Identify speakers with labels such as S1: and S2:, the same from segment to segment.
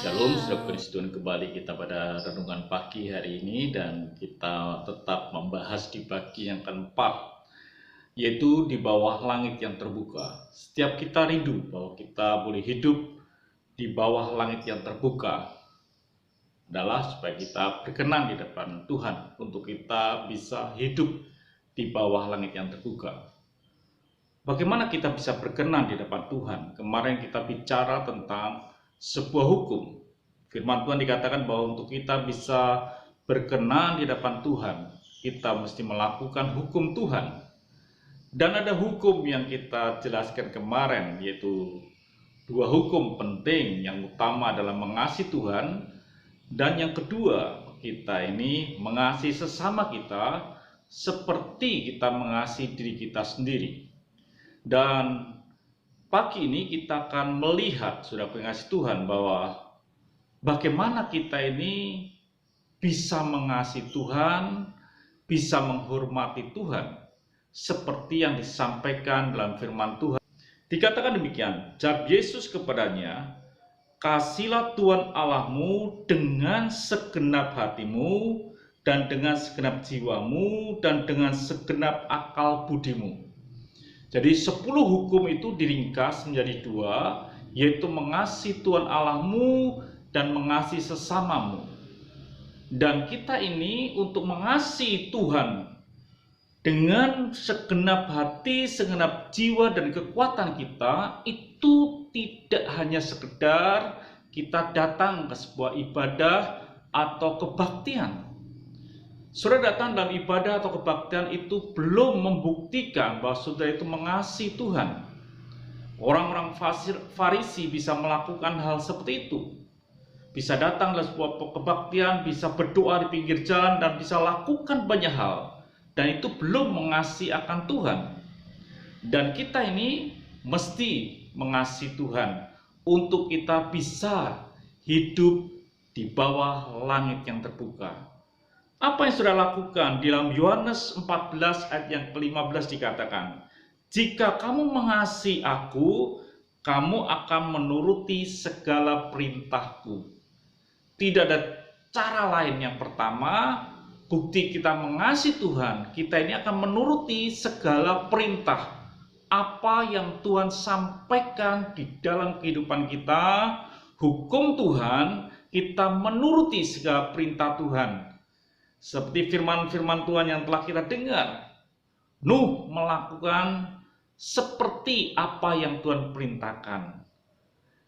S1: Shalom, sudah puji Tuhan, kembali kita pada renungan pagi hari ini dan kita tetap membahas di pagi yang keempat, yaitu di bawah langit yang terbuka. Setiap kita rindu bahwa kita boleh hidup di bawah langit yang terbuka adalah supaya kita berkenan di depan Tuhan untuk kita bisa hidup di bawah langit yang terbuka. Bagaimana kita bisa berkenan di depan Tuhan? Kemarin kita bicara tentang sebuah hukum. Firman Tuhan dikatakan bahwa untuk kita bisa berkenan di depan Tuhan, kita mesti melakukan hukum Tuhan. Dan ada hukum yang kita jelaskan kemarin, yaitu dua hukum penting. Yang utama adalah mengasihi Tuhan, dan yang kedua, kita ini mengasihi sesama kita seperti kita mengasihi diri kita sendiri. Dan pagi ini kita akan melihat, saudara pengasih Tuhan, bahwa bagaimana kita ini bisa mengasihi Tuhan, bisa menghormati Tuhan, seperti yang disampaikan dalam firman Tuhan. Dikatakan demikian, jawab Yesus kepadanya, "Kasihilah Tuhan Allahmu dengan segenap hatimu, dan dengan segenap jiwamu, dan dengan segenap akal budimu." Jadi 10 hukum itu diringkas menjadi dua, yaitu mengasihi Tuhan Allahmu dan mengasihi sesamamu. Dan kita ini untuk mengasihi Tuhan dengan segenap hati, segenap jiwa dan kekuatan kita, itu tidak hanya sekedar kita datang ke sebuah ibadah atau kebaktian. Saudara datang dalam ibadah atau kebaktian itu belum membuktikan bahwa saudara itu mengasihi Tuhan. Orang-orang Farisi bisa melakukan hal seperti itu. Bisa datang dalam sebuah kebaktian, bisa berdoa di pinggir jalan, dan bisa lakukan banyak hal. Dan itu belum mengasihi akan Tuhan. Dan kita ini mesti mengasihi Tuhan untuk kita bisa hidup di bawah langit yang terbuka. Apa yang sudah lakukan? Di dalam Yohanes 14 ayat yang ke-15 dikatakan, "Jika kamu mengasihi aku, kamu akan menuruti segala perintahku." Tidak ada cara lain. Yang pertama, bukti kita mengasihi Tuhan, kita ini akan menuruti segala perintah. Apa yang Tuhan sampaikan di dalam kehidupan kita, hukum Tuhan, kita menuruti segala perintah Tuhan. Seperti firman-firman Tuhan yang telah kita dengar, Nuh melakukan seperti apa yang Tuhan perintahkan.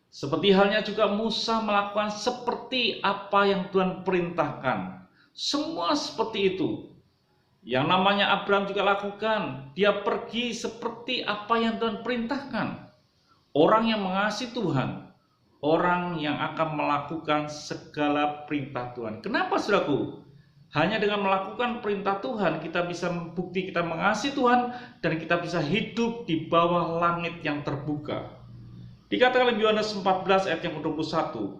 S1: Seperti halnya juga Musa melakukan seperti apa yang Tuhan perintahkan. Semua seperti itu. Yang namanya Abraham juga lakukan. Dia pergi seperti apa yang Tuhan perintahkan. Orang yang mengasihi Tuhan, orang yang akan melakukan segala perintah Tuhan. Kenapa, saudaraku? Hanya dengan melakukan perintah Tuhan, kita bisa membukti kita mengasihi Tuhan, dan kita bisa hidup di bawah langit yang terbuka. Dikatakan dalam Yohanes 14 ayat yang ke-21,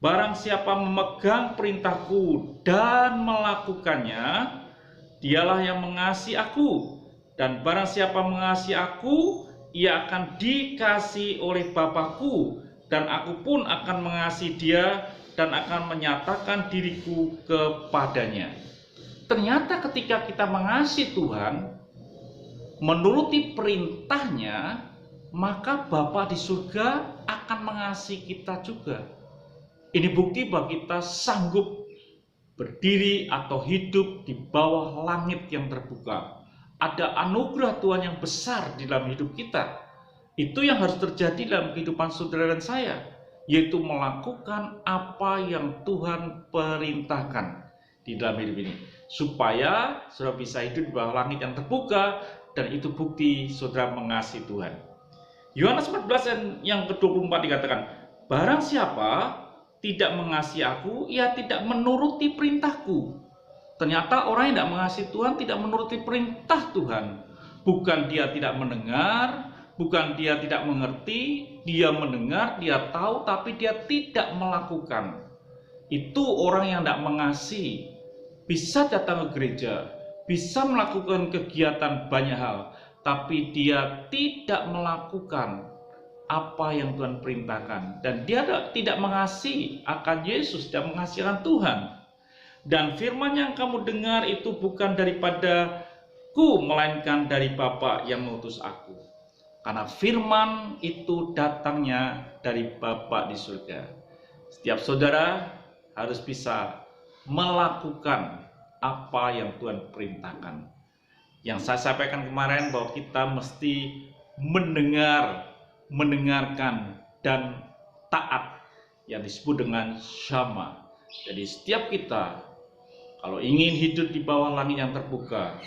S1: "Barang siapa memegang perintahku dan melakukannya, dialah yang mengasihi aku. Dan barang siapa mengasihi aku, ia akan dikasihi oleh Bapa-Ku, dan aku pun akan mengasihi dia dan akan menyatakan diriku kepadanya." Ternyata ketika kita mengasihi Tuhan, menuruti perintahnya, maka Bapa di surga akan mengasihi kita juga. Ini bukti bahwa kita sanggup berdiri atau hidup di bawah langit yang terbuka. Ada anugerah Tuhan yang besar di dalam hidup kita. Itu yang harus terjadi dalam kehidupan saudara dan saya, yaitu melakukan apa yang Tuhan perintahkan di dalam hidup ini, supaya saudara bisa hidup di bawah langit yang terbuka, dan itu bukti saudara mengasihi Tuhan. Yohanes 14 yang ke-24 dikatakan, "Barang siapa tidak mengasihi aku, ia tidak menuruti perintahku." Ternyata orang yang tidak mengasihi Tuhan tidak menuruti perintah Tuhan. Bukan dia tidak mendengar, bukan dia tidak mengerti, dia mendengar, dia tahu, tapi dia tidak melakukan. Itu orang yang tidak mengasihi. Bisa datang ke gereja, bisa melakukan kegiatan banyak hal, tapi dia tidak melakukan apa yang Tuhan perintahkan. Dan dia tidak mengasihi akan Yesus, tidak mengasihi akan Tuhan. Dan firman yang kamu dengar itu bukan daripadaku, melainkan dari Bapa yang mengutus aku. Karena firman itu datangnya dari Bapa di surga. Setiap saudara harus bisa melakukan apa yang Tuhan perintahkan. Yang saya sampaikan kemarin bahwa kita mesti mendengarkan dan taat, yang disebut dengan syama. Jadi setiap kita kalau ingin hidup di bawah langit yang terbuka,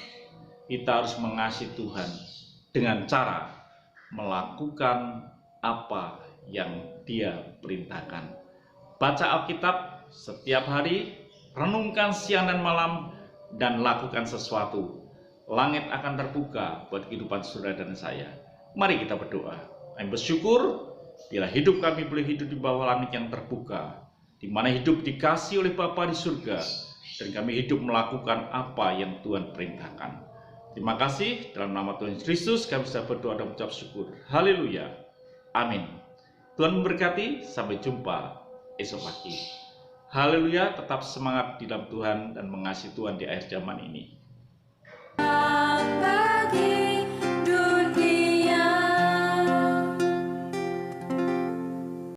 S1: kita harus mengasihi Tuhan dengan cara melakukan apa yang Dia perintahkan. Baca Alkitab setiap hari, renungkan siang dan malam, dan lakukan sesuatu. Langit akan terbuka buat kehidupan saudara dan saya. Mari kita berdoa. Kami bersyukur bila hidup kami boleh hidup di bawah langit yang terbuka, di mana hidup dikasih oleh Bapa di surga, dan kami hidup melakukan apa yang Tuhan perintahkan. Terima kasih, dalam nama Tuhan Yesus Kristus kami bisa berdoa dan mengucap syukur. Haleluya. Amin. Tuhan memberkati, sampai jumpa esok pagi. Haleluya, tetap semangat di dalam Tuhan dan mengasihi Tuhan di akhir zaman ini.